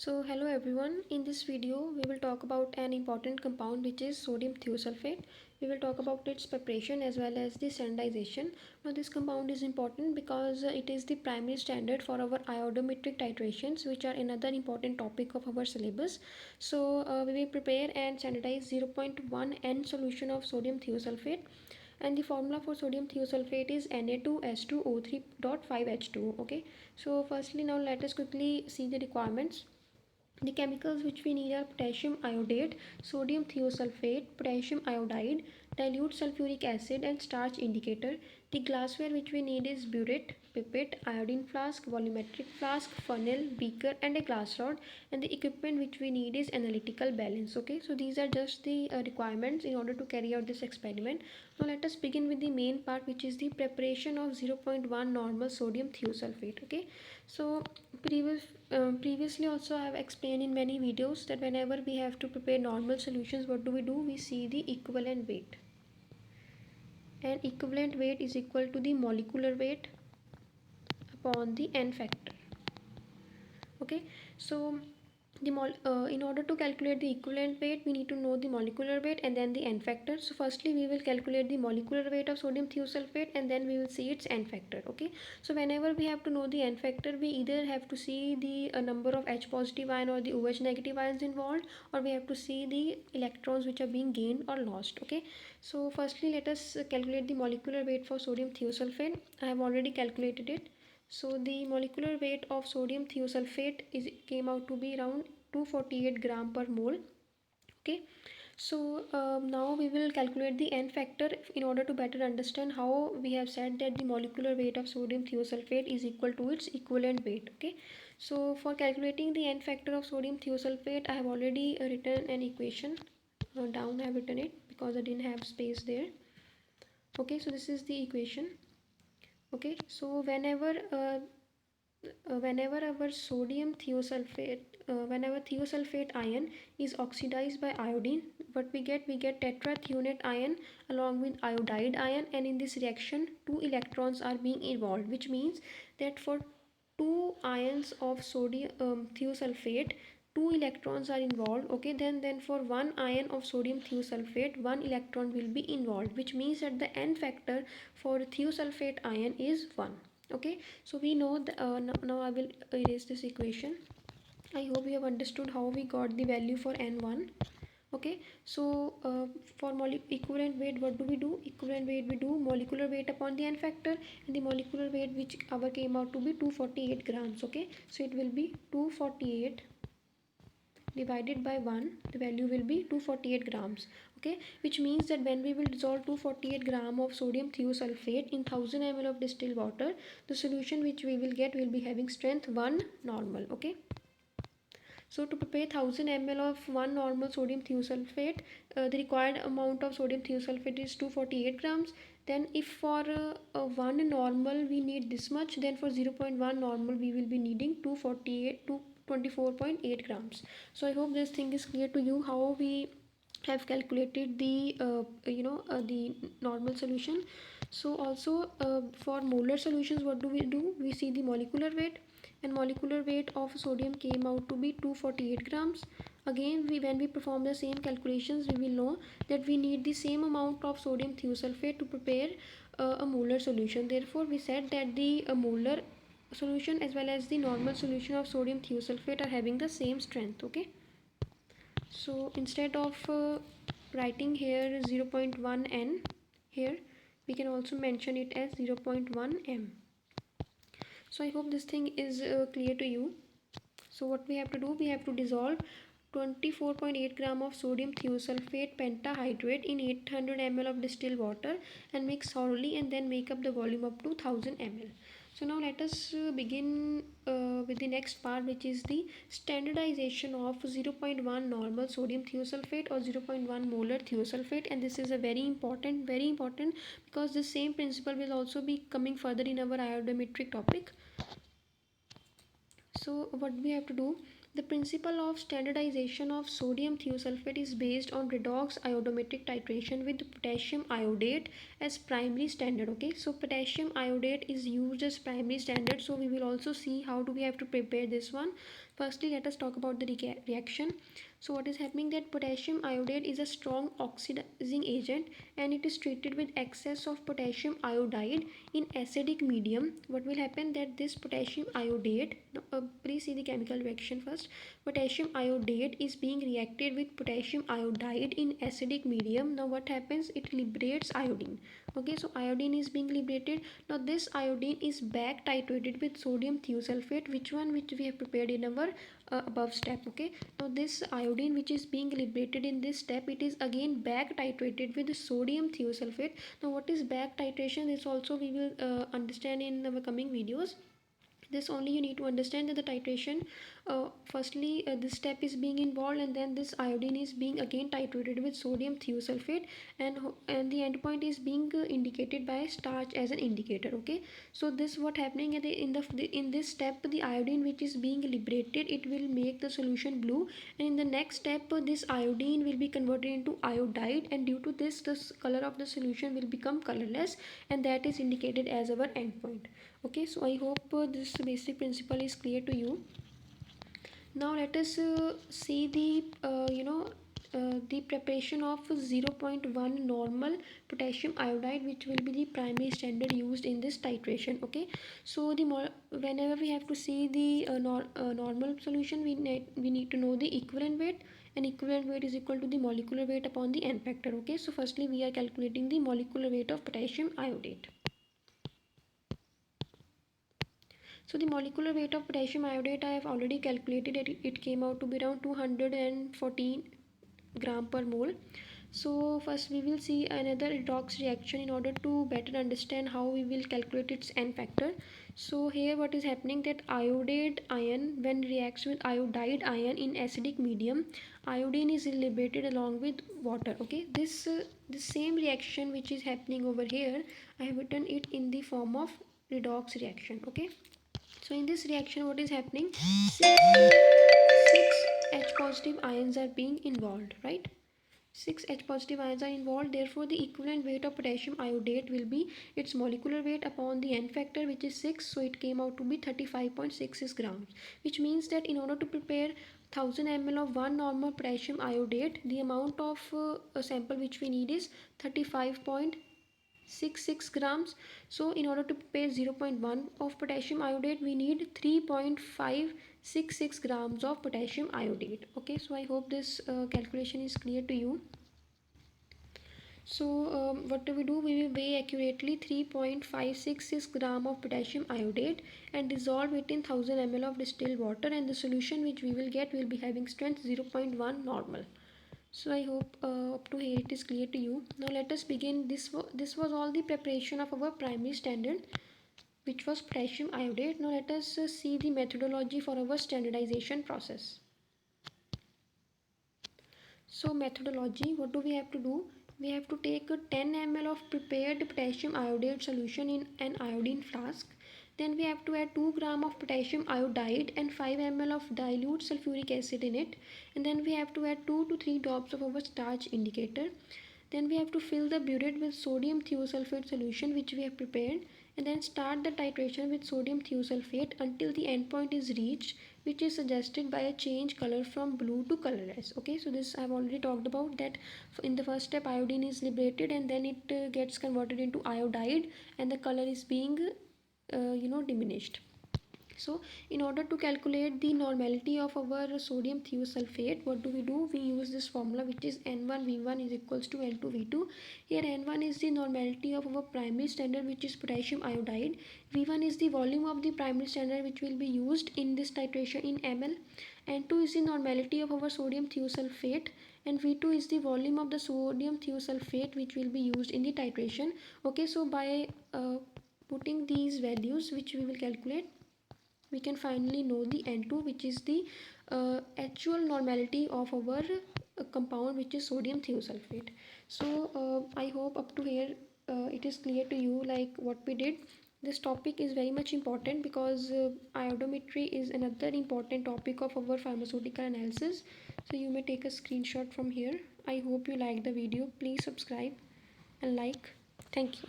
So hello everyone, in this video we will talk about an important compound which is sodium thiosulfate. We will talk about its preparation as well as the standardization. Now this compound is important because it is the primary standard for our iodometric titrations, which are another important topic of our syllabus. So we will prepare and standardize 0.1 N solution of sodium thiosulfate, and the formula for sodium thiosulfate is Na2S2O3.5H2. Okay, so firstly now let us quickly see the requirements. The chemicals which we need are potassium iodate, sodium thiosulfate, potassium iodide, dilute sulfuric acid, and starch indicator. The glassware which we need is burette, pipette, iodine flask, volumetric flask, funnel, beaker, and a glass rod. And the equipment which we need is analytical balance. Okay, so these are just the requirements in order to carry out this experiment. Now let us begin with the main part, which is the preparation of 0.1 normal sodium thiosulfate. Okay, so previously also I have explained in many videos that whenever we have to prepare normal solutions, what do? We see the equivalent weight, and equivalent weight is equal to the molecular weight upon the n factor. Okay, so in order to calculate the equivalent weight, we need to know the molecular weight and then the n factor. So firstly we will calculate the molecular weight of sodium thiosulfate, and then we will see its n factor. Okay, so whenever we have to know the n factor, we either have to see the number of H positive ion or the OH negative ions involved, or we have to see the electrons which are being gained or lost. Okay, so firstly let us calculate the molecular weight for sodium thiosulfate. I have already calculated it. So the molecular weight of sodium thiosulfate came out to be around 248 gram per mole. Okay, so now we will calculate the n factor in order to better understand how we have said that the molecular weight of sodium thiosulfate is equal to its equivalent weight. Okay, so for calculating the n factor of sodium thiosulfate, I have already written an equation. Down I have written it because I didn't have space there. Okay, so this is the equation. Okay, so whenever our sodium thiosulfate, whenever thiosulfate ion is oxidized by iodine, what we get tetrathionate ion along with iodide ion, and in this reaction two electrons are being involved, which means that for two ions of sodium thiosulfate, two electrons are involved. Okay, then for one ion of sodium thiosulfate, one electron will be involved, which means that the n factor for thiosulfate ion is 1. Okay, so we know that now I will erase this equation. I hope you have understood how we got the value for n1. Okay, so for equivalent weight, what do? Equivalent weight, we do molecular weight upon the n factor, and the molecular weight which our came out to be 248 grams. Okay, so it will be 248 divided by 1, the value will be 248 grams. Okay, which means that when we will dissolve 248 gram of sodium thiosulfate in 1000 ml of distilled water, the solution which we will get will be having strength 1 normal. Okay, so to prepare 1000 ml of 1 normal sodium thiosulfate, the required amount of sodium thiosulfate is 248 grams. Then if for 1 normal we need this much, then for 0.1 normal we will be needing 248 to 24.8 grams. So I hope this thing is clear to you, how we have calculated the the normal solution. So also for molar solutions, what do? We see the molecular weight, and molecular weight of sodium came out to be 248 grams. Again, when we perform the same calculations, we will know that we need the same amount of sodium thiosulfate to prepare a molar solution. Therefore we said that the molar solution as well as the normal solution of sodium thiosulfate are having the same strength. Okay, so instead of writing here 0.1 n here, we can also mention it as 0.1 m. So I hope this thing is clear to you. So what we have to do, we have to dissolve 24.8 gram of sodium thiosulfate pentahydrate in 800 ml of distilled water and mix thoroughly, and then make up the volume up to 1000 ml. So now let us begin with the next part, which is the standardization of 0.1 normal sodium thiosulfate or 0.1 molar thiosulfate. And this is a very important because the same principle will also be coming further in our iodometric topic. So what we have to do, the principle of standardization of sodium thiosulfate is based on redox iodometric titration with potassium iodate as primary standard. Okay, so potassium iodate is used as primary standard. So we will also see how do we have to prepare this one. Firstly, let us talk about the reaction. So what is happening, that potassium iodide is a strong oxidizing agent and it is treated with excess of potassium iodide in acidic medium. What will happen, that this potassium iodide, please see the chemical reaction first. Potassium iodide is being reacted with potassium iodide in acidic medium. Now what happens, it liberates iodine. Okay, so iodine is being liberated. Now this iodine is back titrated with sodium thiosulfate, which we have prepared in our above step. Okay, now this iodine which is being liberated in this step, it is again back titrated with sodium thiosulfate. Now what is back titration, this also we will understand in our coming videos. This only you need to understand that the titration, firstly this step is being involved, and then this iodine is being again titrated with sodium thiosulfate, and the end point is being indicated by starch as an indicator. Okay, so this what happening in this step, the iodine which is being liberated, it will make the solution blue, and in the next step this iodine will be converted into iodide, and due to this color of the solution will become colorless, and that is indicated as our endpoint. Okay, so I hope this basic principle is clear to you. Now let us see the the preparation of 0.1 normal potassium iodide, which will be the primary standard used in this titration. Okay, so whenever we have to see the normal solution, we need to know the equivalent weight, and equivalent weight is equal to the molecular weight upon the n factor. Okay, so firstly we are calculating the molecular weight of potassium iodide. So the molecular weight of potassium iodide I have already calculated it. It came out to be around 214 gram per mole. So first we will see another redox reaction in order to better understand how we will calculate its n factor. So here what is happening, that iodide ion when reacts with iodide ion in acidic medium, iodine is liberated along with water. Okay, this same reaction which is happening over here, I have written it in the form of redox reaction. Okay, so in this reaction what is happening, six H positive ions are being involved, right? 6 H positive ions are involved, therefore the equivalent weight of potassium iodide will be its molecular weight upon the n factor, which is 6, so it came out to be 35.66 grams, which means that in order to prepare 1000 ml of one normal potassium iodide, the amount of a sample which we need is 35.66 grams. So in order to prepare 0.1 of potassium iodide, we need 3.566 grams of potassium iodide. Okay, so I hope this calculation is clear to you. So what do? We will weigh accurately 3.566 gram of potassium iodide and dissolve it in 1000 ml of distilled water, and the solution which we will get will be having strength 0.1 normal. So I hope up to here it is clear to you. Now let us begin. This was all the preparation of our primary standard, which was potassium iodide. Now let us see the methodology for our standardization process. So methodology, what do we have to do? We have to take 10 ml of prepared potassium iodide solution in an iodine flask. Then we have to add 2 gram of potassium iodide and 5 ml of dilute sulfuric acid in it. And then we have to add 2 to 3 drops of our starch indicator. Then we have to fill the burette with sodium thiosulfate solution which we have prepared, and then start the titration with sodium thiosulfate until the endpoint is reached, which is suggested by a change color from blue to colorless. Okay, so this I have already talked about, that in the first step iodine is liberated and then it gets converted into iodide and the color is being diminished. So in order to calculate the normality of our sodium thiosulfate, what do? We use this formula, which is N1V1 is equals to N2V2. Here N1 is the normality of our primary standard, which is potassium iodide. V1 is the volume of the primary standard which will be used in this titration in ml. N2 is the normality of our sodium thiosulfate, and V2 is the volume of the sodium thiosulfate which will be used in the titration. Okay, so by putting these values which we will calculate, we can finally know the N2, which is the actual normality of our compound, which is sodium thiosulfate. So I hope up to here it is clear to you like what we did. This topic is very much important because iodometry is another important topic of our pharmaceutical analysis. So you may take a screenshot from here. I hope you like the video. Please subscribe and like. Thank you.